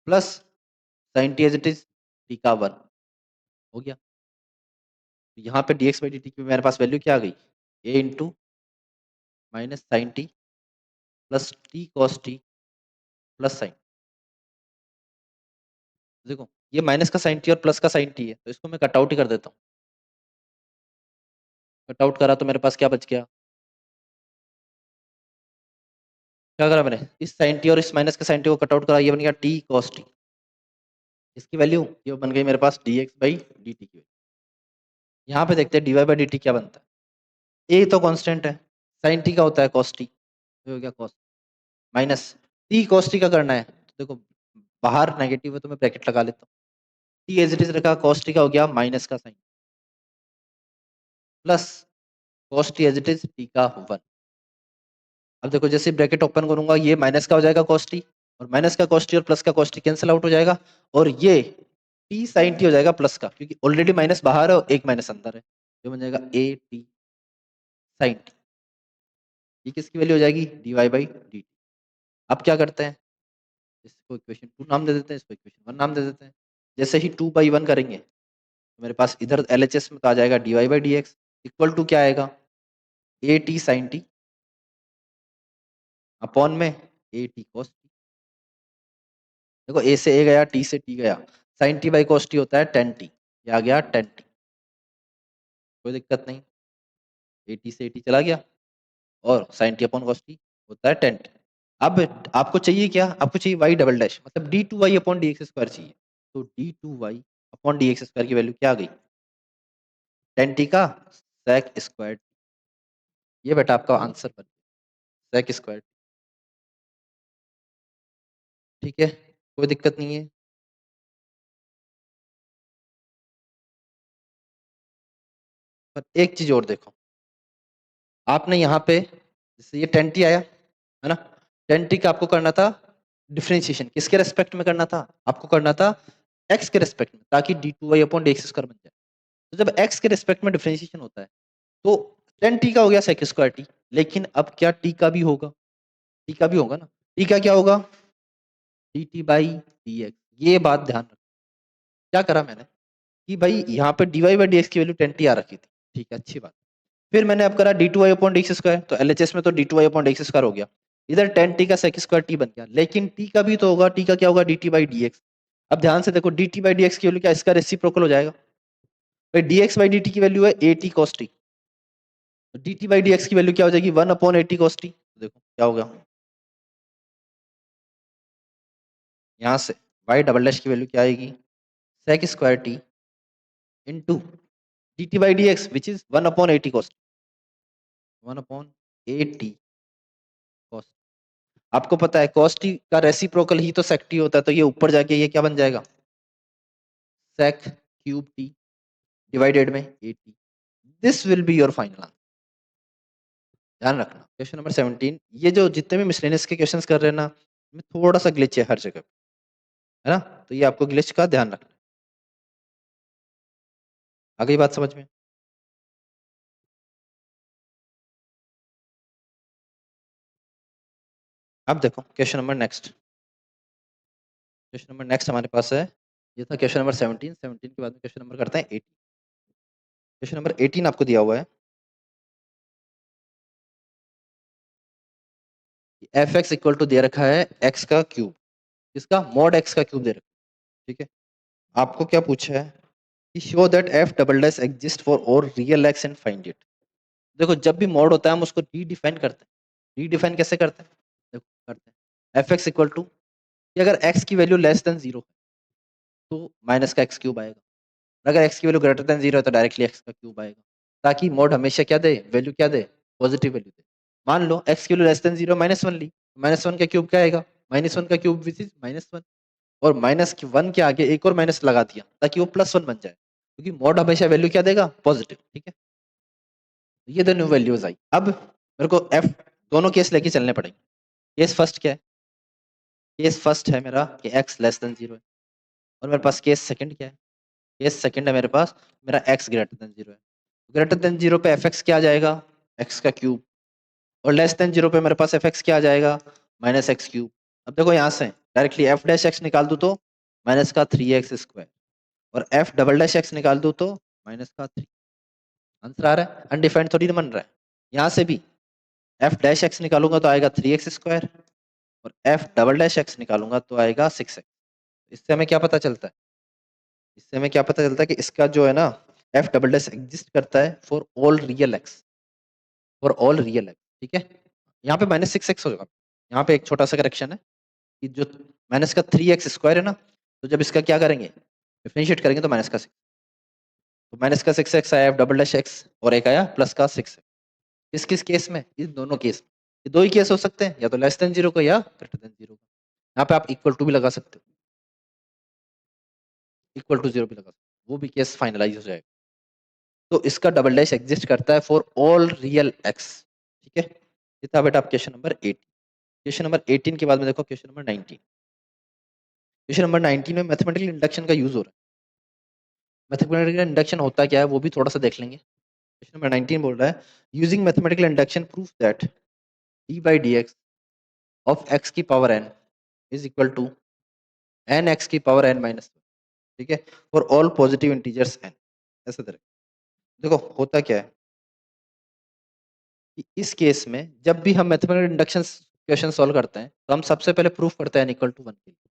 plus sin t as it is t का 1, हो गया। तो यहाँ पे dx बाई dt की मेरे पास वैल्यू क्या आ गई, a into minus sine t plus t cos t plus sine, देखो ये माइनस का साइन टी और प्लस का साइन टी है, तो इसको मैं कट आउट ही कर देता हूँ, कट आउट करा तो मेरे पास क्या बच गया, क्या करा मैंने, इस साइन टी और इस माइनस के साइन टी को कट आउट करा, ये बन गया t cos t, इसकी वैल्यू ये बन गई मेरे पास dx बाई dt की वैल्यू, यहाँ पे देखते हैं dy बाई डी टी क्या बनता है। ए तो कांस्टेंट है, साइन टी का होता है cos टी, हो गया cos minus T cos t का करना है तो देखो बाहर नेगेटिव है तो मैं ब्रैकेट लगा लेता हूँ, टी एज इट इज रखा, cos टी का हो गया माइनस का sine plus cos t as it is t का 1। अब देखो जैसे ब्रैकेट ओपन करूंगा ये माइनस का हो जाएगा cos टी, और माइनस का cos टी और प्लस का cos टी कैंसिल आउट हो जाएगा, और ये टी साइन टी हो जाएगा प्लस का, क्योंकि ऑलरेडी माइनस बाहर है और एक माइनस अंदर है, जो बन जाएगा ए टी साइन टी। ये किसकी वैल्यू हो जाएगी d Y by d t. अब क्या करते हैं, इसको इक्वेशन 2 नाम दे देते हैं, इसको इक्वेशन 1 नाम दे देते हैं। जैसे ही 2/1 करेंगे तो मेरे पास इधर एलएचएस में तो आ जाएगा D Y by D x equal to क्या आएगा a t sine t upon में ए टी कॉस टी। देखो ए से ए गया, टी से टी गया, sine t by cos t होता है टेन टी, ये आ गया टेन टी, कोई दिक्कत नहीं, ए टी से ए टी चला गया और sine t upon cos t होता है टेन टी। अब आपको चाहिए क्या, आपको चाहिए वाई डबल डैश, मतलब d two Y upon D x square चाहिए, तो d two Y upon D x square की वैल्यू क्या आ गई टेन टी का सेक स्क्वायर, ये बेटा आपका आंसर बन गया सेक स्क्वायर। ठीक है, कोई दिक्कत नहीं है। पर एक चीज और देखो, आपने यहाँ पे जैसे ये टेन टी आया है ना, टेन टी का आपको करना था डिफरेंशिएशन, किसके रेस्पेक्ट में करना था, आपको करना था एक्स के रेस्पेक्ट में, ताकि d two Y upon D x square बन जाए। तो जब एक्स के रेस्पेक्ट में डिफरेंशिएशन होता है तो टेन टी का हो गया सेक स्क्वायर टी, लेकिन अब क्या टी का भी होगा, टी का भी होगा ना, टी का क्या होगा D T by D x. ये बात ध्यान रखना, क्या करा मैंने कि भाई यहाँ पे d Y by D x की वैल्यू टेन टी आ रखी थी, ठीक है अच्छी बात। फिर मैंने अब करा d two Y upon D x square, तो एलएचएस में तो d two Y upon D x square हो गया, इधर टेन टी का सेक स्क्वायर टी बन गया, लेकिन टी का भी तो होगा, टी का क्या होगा D T by D x. अब ध्यान से देखो D T by D x की वैल्यू क्या, इसका रेसिप्रोकल हो जाएगा, भाई D x by d T की वैल्यू है ए टी कॉस टी, तो D T by D x की वैल्यू क्या हो जाएगी one upon A T cos T. देखो क्या होगा, यहाँ से वाई डबल डैश की वैल्यू क्या आएगी sec square T into D T by D x which is one upon A T cos, one upon A T cos. आपको पता है cos t का रेसिप्रोकल ही तो sec t होता है, तो ये ऊपर जाके ये क्या बन जाएगा sec क्यूब t डिवाइडेड में a t। This will be your final answer. ध्यान रखना क्वेश्चन नंबर 17, ये जो जितने भी मिसलेनियस के क्वेश्चंस कर रहे हैं ना, में थोड़ा सा ग्लिच है हर जगह, है ना, तो ये आपको ग्लिच का ध्यान रखना। आ गई बात समझ में। अब देखो question number next, question number next हमारे पास है, ये था क्वेश्चन नंबर 17, 17 के बाद में क्वेश्चन नंबर करते हैं 18। क्वेश्चन नंबर 18 आपको दिया हुआ है, एफ एक्स इक्वल टू दे रखा है एक्स का क्यूब, इसका मॉड एक्स का क्यूब दे रखा है, ठीक है। आपको क्या पूछा है कि show that F double dash exist for all real X and find it. देखो जब भी मॉड होता है हम उसको रीडिफाइन करते हैं, रीडिफाइन कैसे करते हैं, देखो करते हैं एफ एक्स इक्वल टू, अगर एक्स की वैल्यू लेस देन जीरो तो माइनस का एक्स क्यूब आएगा, और अगर एक्स की वैल्यू ग्रेटर देन जीरो है तो डायरेक्टली एक्स का क्यूब आएगा, ताकि मॉड हमेशा क्या दे वैल्यू क्या दे पॉजिटिव वैल्यू दे। मान लो एक्स की value less than zero minus one ली, माइनस वन का क्यूब क्या आएगा माइनस वन का cube which is minus one, और माइनस वन के आगे एक और माइनस लगा दिया ताकि वो प्लस वन बन जाए, क्योंकि मॉड हमेशा वैल्यू क्या देगा पॉजिटिव, ठीक है। ये दोनों वैल्यूज आई, अब मेरे को एफ दोनों केस लेके चलने पड़ेंगे। केस फर्स्ट क्या है, केस फर्स्ट है मेरा कि एक्स लेस देन जीरो है, और मेरे पास केस सेकंड क्या है, केस सेकंड है मेरे पास मेरा एक्स ग्रेटर देन जीरो है। ग्रेटर देन जीरो पे एफ एक्स क्या आ जाएगा एक्स का क्यूब, और लेस देन जीरो पे मेरे पास एफ एक्स क्या आ जाएगा माइनस एक्स क्यूब। अब देखो यहाँ से डायरेक्टली एफ डैश एक्स निकाल दूँ तो माइनस का थ्री एक्स स्क्वायर, और एफ डबल डैश एक्स निकाल दूँ तो माइनस का थ्री। आंसर आ रहा है, अनडिफाइंड थोड़ी ना बन रहा है। यहाँ से भी एफ डैश एक्स निकालूंगा तो आएगा थ्री एक्स स्क्वायर, और एफ डबल डैश एक्स निकालूंगा तो आएगा सिक्स एक्स। इससे हमें क्या पता चलता है, इससे हमें क्या पता चलता है कि इसका जो है ना एफ डबल डैश एग्जिस्ट करता है for all real x, for all real x, ठीक है। यहाँ पे माइनस सिक्स एक्स होगा, यहाँ पे एक छोटा सा करेक्शन है कि जो माइनस का थ्री एक्स स्क्वायर है ना, तो जब इसका क्या करेंगे डिफरेंशिएट करेंगे तो माइनस का सिक्स, तो माइनस का 6x आया डबल डैश एक्स और एक आया प्लस का 6x। किस किस केस में? इन दोनों केस में। ये दो ही केस हो सकते हैं, या तो लेस देन जीरो का या ग्रेटर देन जीरो का। यहाँ पे आप इक्वल टू भी लगा सकते हो, इक्वल टू जीरो भी लगा सकते हो, वो भी केस फाइनलाइज हो जाएगा। तो इसका डबल डैश एग्जिस्ट करता है फॉर ऑल रियल एक्स। ठीक है, ये था बेटा आप क्वेश्चन नंबर 8। क्वेश्चन नंबर 18 के बाद में देखो क्वेश्चन नंबर 19। क्वेश्चन नंबर 19 में मैथमेटिकल इंडक्शन का यूज हो रहा है। मैथमेटिकल इंडक्शन होता क्या है वो भी थोड़ा सा देख लेंगे। क्वेश्चन नंबर 19 बोल रहा है using mathematical induction prove that D by D x of x की power N is equal to N X की पावर एन माइनस। ठीक है, for all positive integers N. ऐसा तरह देखो होता क्या है कि इस केस में जब भी हम मैथमेटिकल इंडक्शन क्वेश्चन सॉल्व करते हैं तो हम सबसे पहले प्रूफ करते हैं एन इक्वल टू वन के लिए,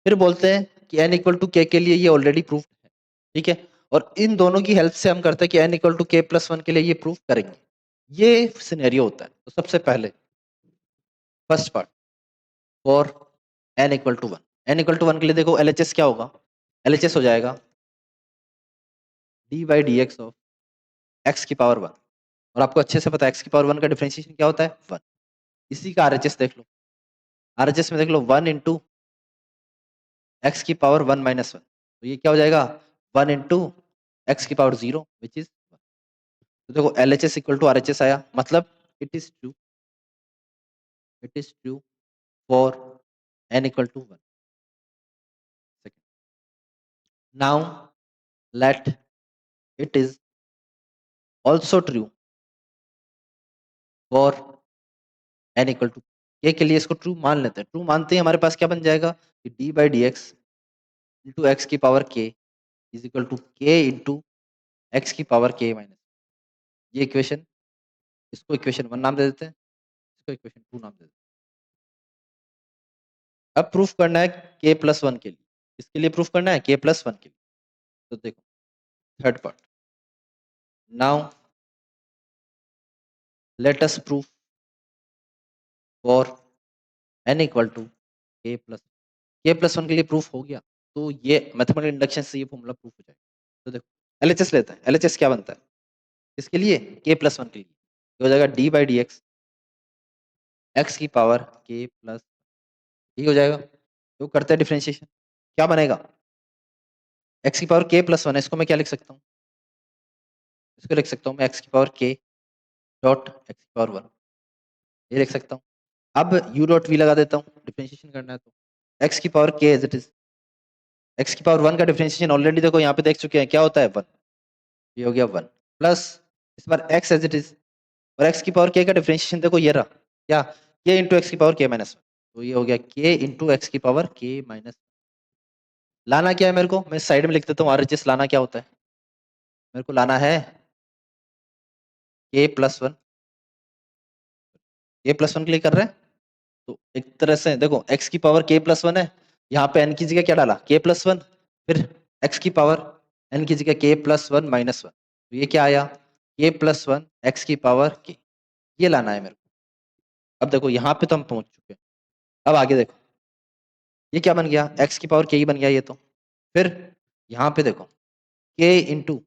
फिर बोलते हैं कि एन इक्वल टू के लिए ये ऑलरेडी प्रूफ है। ठीक है, और इन दोनों की हेल्प से हम करते हैं कि N equal to k plus one के लिए ये प्रूफ करेंगे। ये सिनेरियो होता है। तो सबसे पहले first part for n equal to one, n equal to one के लिए देखो एलएचएस क्या होगा, एलएचएस हो जाएगा d by D x of x की पावर वन। और आपको अच्छे से पता है एक्स की पावर वन का डिफरेंशिएशन क्या होता है, वन। इसी का आरएचएस देख लो, आरएचएस में देख लो वन इंटू एक्स की पावर वन माइनस वन, तो ये क्या हो जाएगा वन इंटू एक्स की पावर जीरो विच इज। तो देखो L H S equal to R H S आया, मतलब it is true, it is true for n equal to one. Now let it is also true for n equal to के लिए। इसको true मान लेते हैं, ट्रू मानते ही हमारे पास क्या बन जाएगा कि D by D x into x की पावर के इज इक्वल टू के इंटू एक्स की पावर के माइनस। ये इक्वेशन, इसको इक्वेशन वन नाम दे देते हैं, इसको इक्वेशन टू नाम दे देते हैं। अब प्रूफ करना है के प्लस वन के लिए, इसके लिए प्रूफ करना है के प्लस वन के लिए। तो देखो third part, now let us proof for n equal to k plus one के लिए प्रूफ हो गया। तो ये मैथमेटिकल इंडक्शन से ये फॉर्मूला प्रूफ हो जाएगा। तो देखो एलएचएस लेते हैं, एलएचएस क्या बनता है इसके लिए के प्लस वन के लिए, ये हो जाएगा d by D x x की पावर के प्लस, ये हो जाएगा। तो करते हैं डिफ्रेंशिएशन, क्या बनेगा एक्स की पावर के प्लस वन है, इसको मैं क्या लिख सकता हूँ, इसको लिख सकता हूँ मैं एक्स की पावर के डॉट एक्स की पावर वन, ये लिख सकता हूँ। अब यू डॉट वी लगा देता हूँ, डिफरेंशिएशन करना है तो एक्स की पावर के एज इट इज, एक्स की पावर वन का डिफरेंशिएशन ऑलरेडी देखो यहाँ पे देख चुके हैं क्या होता है वन, ये हो गया वन प्लस इस बार एक्स एज इट इज, और एक्स की पावर के का डिफरेंशिएशन देखो ये रहा क्या, के इंटू एक्स की पावर के माइनस वन, तो ये हो गया के इंटू एक्स की पावर के माइनस। लाना क्या है मेरे को, मैं साइड में लिख देता हूँ आरएचएस, लाना क्या होता है मेरे को, लाना है के प्लस वन, के प्लस वन के लिए कर रहे हैं। तो एक तरह से देखो x की पावर k प्लस वन है, यहाँ पे n की जगह क्या डाला k प्लस वन, फिर x की पावर n की जगह k plus one minus one, तो ये क्या आया k प्लस वन एक्स की पावर k, ये लाना है मेरे को। अब देखो यहाँ पे तो हम पहुंच चुके हैं, अब आगे देखो ये क्या बन गया x की पावर k ही बन गया ये तो, फिर यहाँ पे देखो k इंटू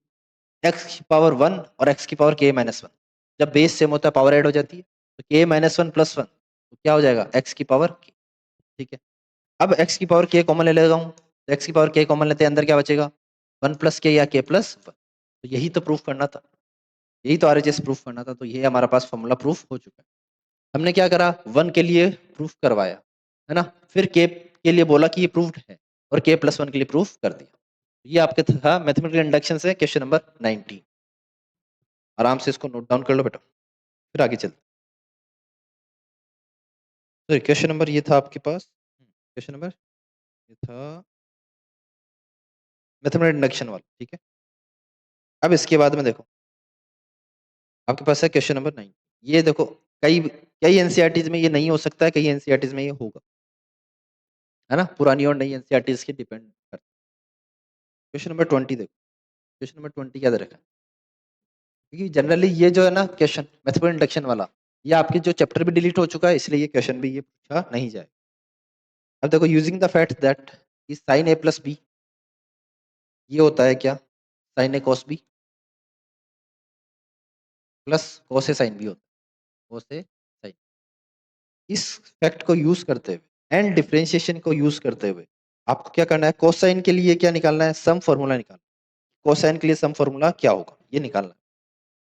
एक्स की पावर वन और x की पावर k माइनस वन, जब बेस सेम होता है पावर ऐड हो जाती है, तो k minus one plus one तो क्या हो जाएगा x की पावर k। ठीक है, अब x की पावर k कॉमन ले लेगा हूँ, तो x की पावर k कॉमन लेते हैं, अंदर क्या बचेगा वन प्लस के या k प्लस वन। तो यही तो प्रूफ करना था, यही तो आरएचएस प्रूफ करना था, तो ये हमारा पास फॉर्मूला प्रूफ हो चुका है। हमने क्या करा वन के लिए प्रूफ करवाया है ना, फिर के लिए बोला कि ये प्रूफ्ड है और k प्लस वन के लिए प्रूफ कर दिया। ये आपके था मैथमेटिकल इंडक्शन से क्वेश्चन नंबर 19। आराम से इसको नोट डाउन कर लो बेटा, फिर आगे चलते। तो क्वेश्चन नंबर ये था आपके पास, क्वेश्चन नंबर ये था मैथमेटिकल इंडक्शन वाला। ठीक है, अब इसके बाद में देखो आपके पास है क्वेश्चन नंबर 9। ये देखो कई कई एनसीईआरटीज में ये नहीं हो सकता है, कई एनसीईआरटीज में ये होगा, है ना, पुरानी और नई एनसीईआरटीज के डिपेंड करता है। क्वेश्चन नंबर 20 देखो, क्वेश्चन नंबर 20 क्या दे रखा है, क्योंकि जनरली ये जो है ना क्वेश्चन मैथमेटिकल इंडक्शन वाला, ये आपके जो चैप्टर भी डिलीट हो चुका है, इसलिए ये क्वेश्चन भी ये पूछा नहीं जाए। अब देखो using the fact that sine a plus b, ये होता है क्या sine a cos b plus cos a sine b होता है, कॉस ए साइन। इस फैक्ट को यूज करते हुए एंड डिफरेंशिएशन को यूज करते हुए आपको क्या करना है, कोसाइन के लिए क्या निकालना है, सम फॉर्मूला निकालना है। कोसाइन के लिए सम फॉर्मूला क्या होगा ये निकालना है,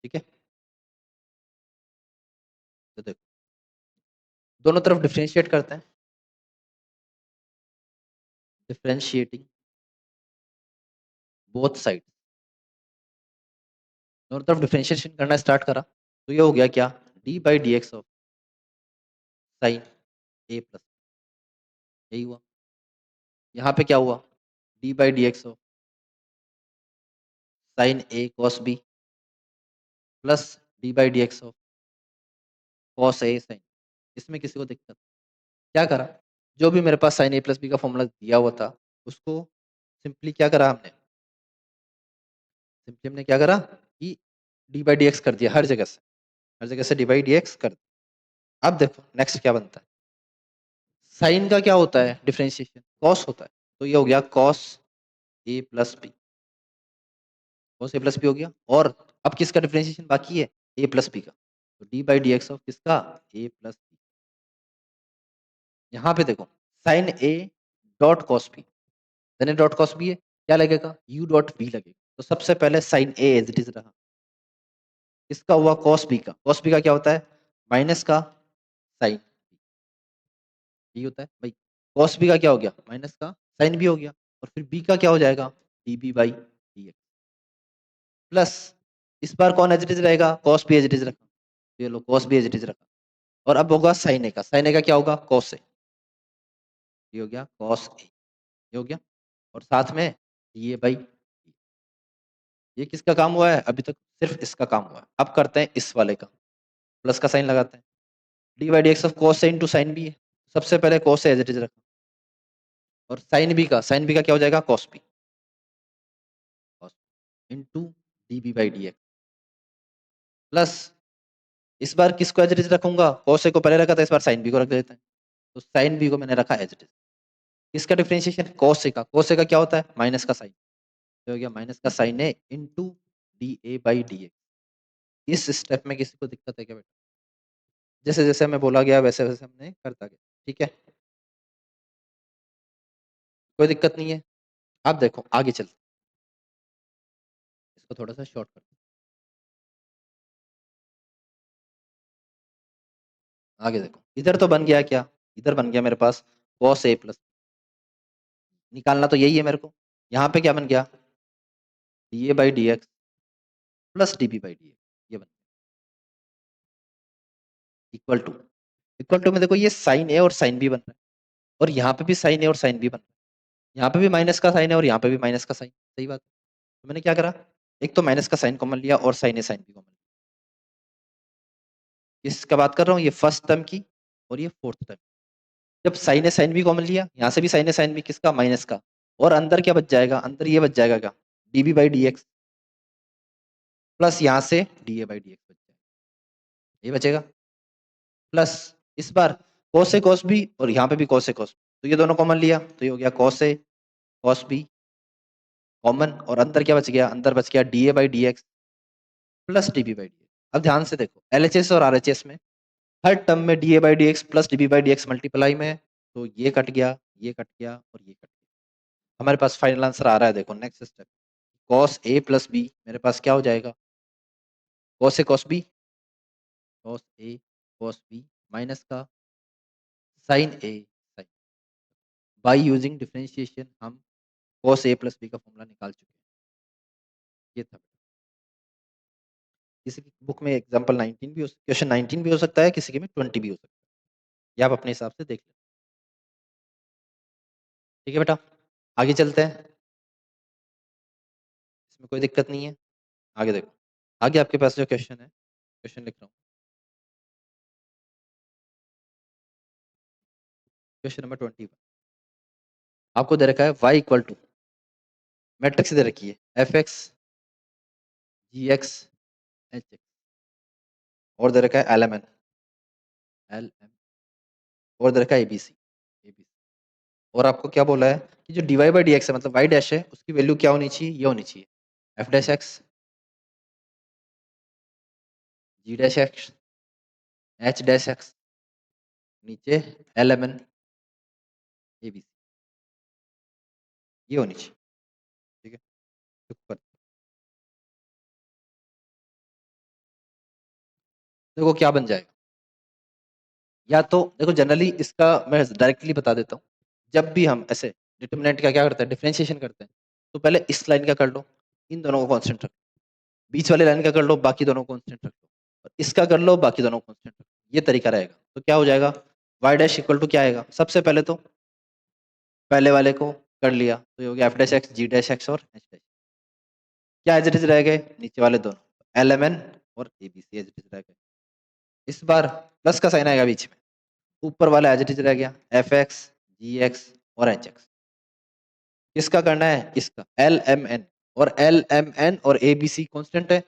ठीक है। तो देखो दोनों तरफ डिफरेंशिएट करते हैं, डिफरेंशिएटिंग बोथ साइड, दोनों तरफ डिफरेंशिएशन करना स्टार्ट करा तो ये हो गया क्या, d by D x of sine a plus, यही हुआ। यहाँ पे क्या हुआ, d by D x of sine a cos b plus d by D x of cos a sine. इसमें किसी को दिक्कत, क्या करा, जो भी मेरे पास साइन ए प्लस बी का फॉर्मूला दिया हुआ था उसको सिंपली क्या करा हमने, सिंपली हमने क्या करा कि डी बाई डी एक्स कर दिया, हर जगह से डी बाई डी एक्स कर दिया। अब देखो नेक्स्ट क्या बनता है, साइन का क्या होता है डिफरेंशिएशन, कॉस होता है, तो ये हो गया cos a plus B, cos a plus B हो गया। और अब किसका डिफरेंशिएशन बाकी है, ए प्लस बी का, तो d by D x of किसका, ए प्लस बी। यहाँ पे देखो sine a dot cos b, sine a dot cos b है, क्या लगेगा, यू डॉट बी लगेगा। तो सबसे पहले sine a as it is रहा, किसका हुआ, कॉस बी का, कॉस बी का क्या होता है, माइनस का साइन, ये होता है भाई, कॉस बी का क्या हो गया, माइनस का साइन बी हो गया, और फिर बी का क्या हो जाएगा, D B by D x plus, इस बार कौन एज इट इज रहेगा, cos B as it is रखा, तो ये लो cos B as it is रखा, और अब होगा साइन ए का, साइन ए का क्या होगा, कॉस ए, ये हो गया कॉस ए, ये हो गया, और साथ में ये बाई, ये किसका काम हुआ है, अभी तक सिर्फ इसका काम हुआ है। अब करते हैं इस वाले का, प्लस का साइन लगाते हैं, d by D x of cos a into sine b है, सबसे पहले cos a as it is रखा, और साइन बी का क्या हो जाएगा, cos b, cos into d B by D x plus, इस बार किसको एज इट इज रखूंगा, cos a को पहले रखा था, इस बार साइन बी को रख देते हैं, तो साइन बी को मैंने रखा एज इट इज। किसका डिफरेंशिएशन, cos a का क्या होता है, माइनस का साइन, तो हो गया माइनस का sine a into d a by D x. इस स्टेप में किसी को दिक्कत है क्या बेटा, जैसे जैसे हमें बोला गया वैसे वैसे हमने करता गया, ठीक है, कोई दिक्कत नहीं है। आप देखो आगे चलते, इसको थोड़ा सा शॉर्ट कर, आगे देखो, इधर तो बन गया क्या, इधर बन गया मेरे पास cos a प्लस, निकालना तो यही है मेरे को, यहाँ पे क्या बन गया, d a by D x plus d B by D x, ये बन इक्वल टू, इक्वल टू में देखो ये साइन ए और साइन बी बन रहा है, और यहाँ पे भी साइन ए और साइन बी बन रहा है, यहाँ पे भी माइनस का साइन है और यहाँ पे भी माइनस का साइन, सही बात है। तो मैंने क्या करा, एक तो माइनस का साइन कॉमन लिया और साइन ए साइन बी कॉमन लिया, इसका बात कर रहा हूँ, ये फर्स्ट टर्म की और ये फोर्थ टर्म। जब साइन ए साइन बी कॉमन लिया, यहाँ से भी साइन ए साइन बी किसका, माइनस का, और अंदर क्या बच जाएगा, अंदर ये बच जाएगा क्या, d B by D x plus यहाँ से d a by D x बच जाएगा, ये बचेगा, प्लस इस बार cos ए cos बी और यहाँ पे भी cos ए cos, तो ये दोनों कॉमन लिया तो ये हो गया cos a cos b common, और अंदर क्या बच गया, अंदर बच गया d a by D x plus d B by D x. अब ध्यान से देखो एल एच एस और आर एच एस में हर टर्म में d a by D x plus d B by D x multiply में है, तो ये कट गया, ये कट गया और ये कट गया, हमारे पास फाइनल आंसर आ रहा है, देखो next step, cos a plus b मेरे पास क्या हो जाएगा, cos a cos b, cos a cos b minus का sin a sin, by using differentiation हम cos a प्लस बी का फॉर्मूला निकाल चुके हैं, ये था। किसी की बुक में एग्जांपल 19 भी हो, क्वेश्चन 19 भी हो सकता है, किसी के में 20 भी हो सकता है, ये आप अपने हिसाब से देख लें, ठीक है बेटा। आगे चलते हैं, इसमें कोई दिक्कत नहीं है, आगे देखो, आगे आपके पास जो क्वेश्चन है, क्वेश्चन लिख रहा हूँ, क्वेश्चन नंबर 21 आपको दे रखा है y इक्वल टू, मैट्रिक्स दे रखी है F x g x h x, और दे रखा है l M n l m, और दे रखा है एबीसी, और आपको क्या बोला है कि जो d Y by D x है मतलब वाई डैश है उसकी वैल्यू क्या होनी चाहिए, ये होनी चाहिए, एफ डैश एक्स, जी dash x, H dash X, नीचे L M N A B C, ये होनी चाहिए। ठीक है, तो देखो क्या बन जाएगा। या तो देखो जनरली इसका मैं डायरेक्टली बता देता हूँ, जब भी हम ऐसे डिटर्मिनेंट का क्या करते हैं, डिफरेंशिएशन करते हैं, तो पहले इस लाइन का कर लो, इन दोनों को कांस्टेंट रख लो, बीच वाले लाइन का कर लो, बाकी दोनों को कांस्टेंट रख लो, और इसका कर लो, बाकी दोनों को कांस्टेंट रख लो। ये तरीका रहेगा। तो क्या हो जाएगा, y डैश इक्वल टू क्या आएगा, सबसे पहले तो पहले वाले को कर लिया, तो ये हो गया एफ डैश एक्स, जी डैश एक्स और एच डैश। क्या एज इट इज रह गए, नीचे वाले दोनों एल एम एन और a B c as it is रह गए। इस बार प्लस का साइन आएगा बीच में, ऊपर वाला एज इट इज रह गया, एफ एक्स, जी एक्स और एच एक्स। किसका करना है, इसका एल एम एन, और एल एम एन और ए बी सी कॉन्स्टेंट है।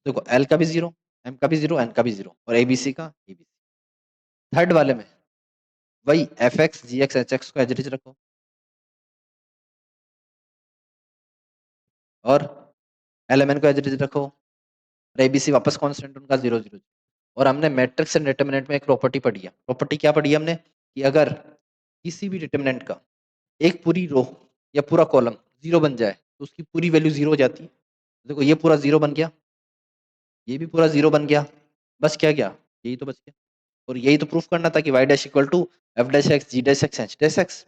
देखो एल का भी जीरो, एम का भी जीरो, एन का भी जीरो, और ए बी सी का ए बी सी। थर्ड वाले में वही F x, g x, h x को एज इट इज रखो, और एल एम एन को एज इट इज रखो, और ए बी सी वापस कॉन्स्टेंट उनका जीरो जीरो। और हमने मैट्रिक्स एंड डिटर्मिनेंट में एक प्रॉपर्टी पढ़ी है। प्रॉपर्टी क्या पढ़ी है हमने, कि अगर किसी भी डिटर्मिनेंट का एक पूरी रो या पूरा कॉलम जीरो बन जाए तो उसकी पूरी वैल्यू जीरो हो जाती है। देखो ये पूरा जीरो बन गया, ये भी पूरा जीरो बन गया, बस क्या गया, यही तो बच गया। और यही तो प्रूफ करना था कि y dash equal to f dash x, ji dash x, H dash x,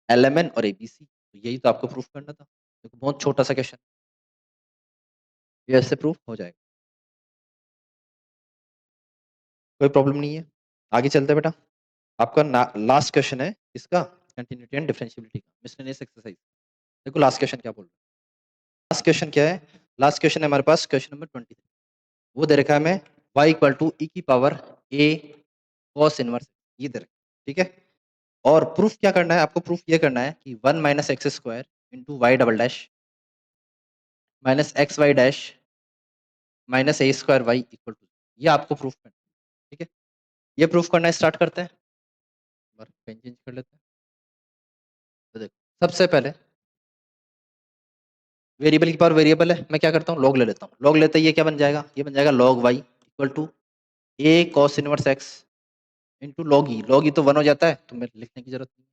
l M n और ए बी सी। तो यही तो आपको प्रूफ करना था। देखो बहुत छोटा सा क्वेश्चन, ये ऐसे प्रूफ हो जाएगा, कोई प्रॉब्लम नहीं है। आगे चलते हैं बेटा। आपका लास्ट क्वेश्चन है इसका, कंटिन्यूटी एंड डिफरेंशिएबिलिटी का मिसलेनियस एक्सरसाइज। देखो लास्ट क्वेश्चन क्या बोल रहा है। लास्ट क्वेश्चन क्या है, लास्ट क्वेश्चन है हमारे पास क्वेश्चन नंबर 23। वो दे रखा है हमें y इक्वल टू ई की पावर a cos इनवर्स, ये दे रखा है। ठीक है, और प्रूफ क्या करना है आपको, प्रूफ ये करना है कि 1 minus x square into y double dash minus x y dash minus a square y equal to, ये आपको प्रूफ करना है। ठीक है, ये प्रूफ करना स्टार्ट करते हैं। पेन चेंज कर लेते हैं। तो देखो सबसे पहले वेरिएबल की पावर वेरिएबल है, मैं क्या करता हूँ लॉग ले लेता हूँ। लॉग लेते ही ये क्या बन जाएगा, ये बन जाएगा log Y equal to A cos inverse X into log E तो 1 हो जाता है, तो मेरे लिखने की जरूरत नहीं।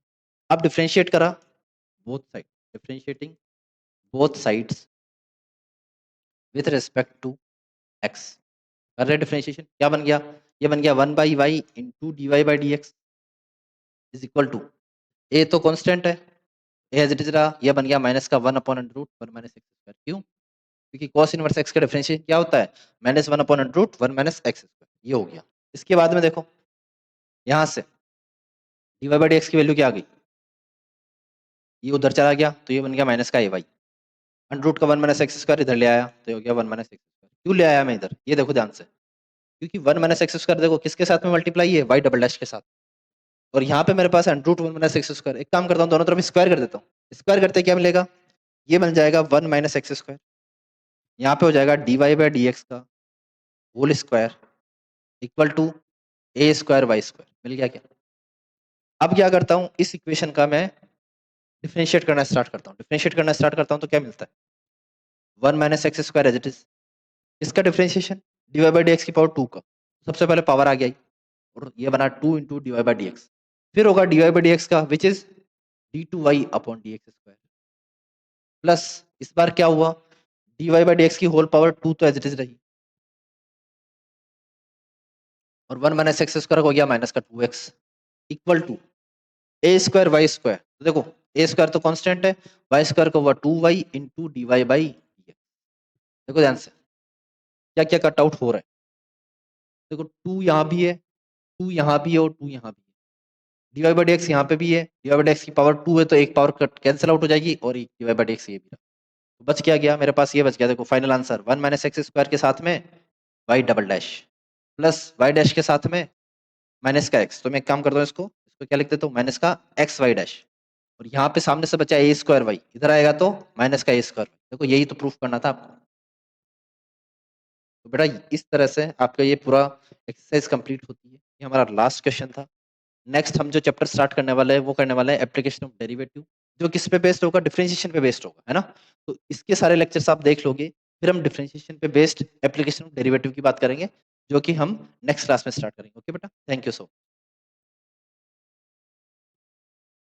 अब डिफरेंशिएट करा both side, differentiating both sides with respect to x. कर रहे डिफरेंशिएशन, क्या बन गया, ये बन गया 1 by Y into D Y by D x is equal to, A तो कांस्टेंट है, ए एज इट इज रहा, ये बन गया माइनस का 1 upon under root 1 minus x square. क्यों, क्योंकि cos इनवर्स x का डिफरेंशिएशन क्या होता है, minus 1 upon under root 1 minus x square. ये हो गया। इसके बाद में देखो यहाँ से d Y by D x की वैल्यू क्या आ गई, ये उधर चला गया, तो ये बन गया माइनस का ए वाई, अंडर रूट का 1 माइनस एक्स स्क्वायर इधर ले आया, तो ये हो गया 1 माइनस एक्स स्क्वायर। क्यों ले आया मैं इधर, ये देखो ध्यान से, क्योंकि 1 माइनस एक्स स्क्वायर देखो किसके साथ में मल्टीप्लाई है, वाई डबल डैश के साथ, और यहाँ पे मेरे पास under root 1 minus x square. एक काम करता हूँ, दोनों तरफ स्क्वायर कर देता हूँ। स्क्वायर करते क्या मिलेगा, ये बन जाएगा 1 माइनस एक्स स्क्वायर, यहाँ पे हो जाएगा D Y by D x का whole square equal to A square Y square. मिल गया क्या। अब क्या करता हूँ, इस इक्वेशन का मैं डिफरेंशिएट करना स्टार्ट करता हूँ। डिफरेंशिएट करना स्टार्ट करता हूँ तो क्या मिलता है, 1 minus x square as it is, इसका differentiation D Y by D x की पावर 2 का, सबसे पहले पावर आ गया, और ये बना 2 into D Y by D X. फिर होगा D Y by D x का which is D two Y upon D x square, plus इस बार क्या हुआ, D Y by D x की होल पावर 2 तो एज इट इज रही, और 1 माइनस एक्स स्क्वायर हो गया माइनस का 2x equal to A square Y square. तो देखो ए स्क्वायर तो कांस्टेंट है, वाई स्क्वायर का हुआ 2y into D Y by. देखो ध्यान से क्या क्या कट आउट हो रहा है, देखो 2 यहाँ भी है, 2 यहाँ भी है, और 2 यहाँ भी है। D Y by D x यहाँ पे भी है, d Y by D x की पावर 2 है, तो एक पावर कट कैंसिल आउट हो जाएगी, और एक d Y by D x ये भी रहा। तो बच क्या गया मेरे पास, ये बच गया। देखो final answer 1 minus x square के साथ में y double dash plus y dash के साथ में माइनस का एक्स। तो मैं एक काम करता हूँ, इसको इसको क्या लिख देता हूँ, माइनस का एक्स वाई डैश, और यहाँ पे सामने से बचा ए स्क्वायर वाई, इधर आएगा तो माइनस का ए स्क्वायर। देखो यही तो प्रूफ करना था आपको। तो बेटा इस तरह से आपका ये पूरा एक्सरसाइज कंप्लीट होती है। ये हमारा लास्ट क्वेश्चन था। नेक्स्ट हम जो चैप्टर स्टार्ट करने वाले हैं वो करने वाले हैं एप्लीकेशन ऑफ डेरिवेटिव, जो किस पे बेस्ड होगा, डिफरेंशिएशन पे बेस्ड होगा, है ना। तो इसके सारे लेक्चर्स आप देख लोगे। फिर हम डिफरेंशिएशन पे बेस्ड एप्लीकेशन ऑफ डेरिवेटिव की बात करेंगे, जो कि हम नेक्स्ट क्लास में स्टार्ट करेंगे। ओके बेटा, थैंक यू सो